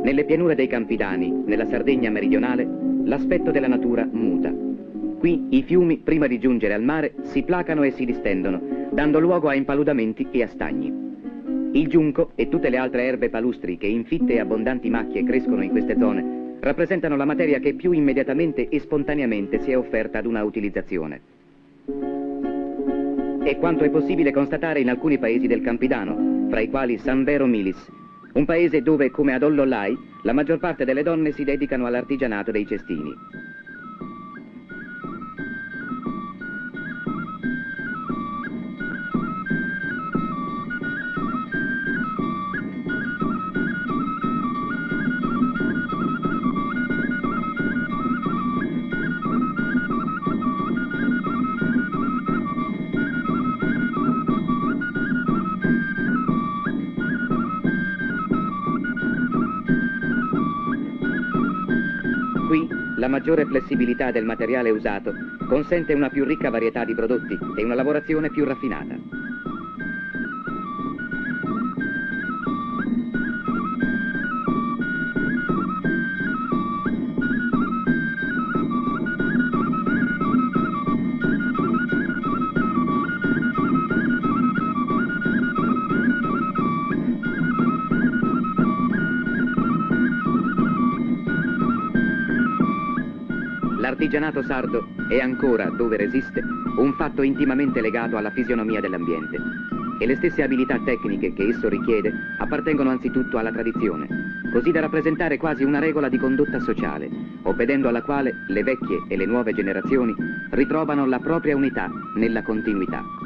Nelle pianure dei Campidani, nella Sardegna meridionale, l'aspetto della natura muta. Qui i fiumi, prima di giungere al mare, si placano e si distendono, dando luogo a impaludamenti e a stagni. Il giunco e tutte le altre erbe palustri che in fitte e abbondanti macchie crescono in queste zone rappresentano la materia che più immediatamente e spontaneamente si è offerta ad una utilizzazione. È quanto è possibile constatare in alcuni paesi del Campidano, fra i quali San Vero Milis, un paese dove, come ad Ollollai, la maggior parte delle donne si dedicano all'artigianato dei cestini. Qui la maggiore flessibilità del materiale usato consente una più ricca varietà di prodotti e una lavorazione più raffinata. L'artigianato sardo è ancora, dove resiste, un fatto intimamente legato alla fisionomia dell'ambiente e le stesse abilità tecniche che esso richiede appartengono anzitutto alla tradizione, così da rappresentare quasi una regola di condotta sociale, obbedendo alla quale le vecchie e le nuove generazioni ritrovano la propria unità nella continuità.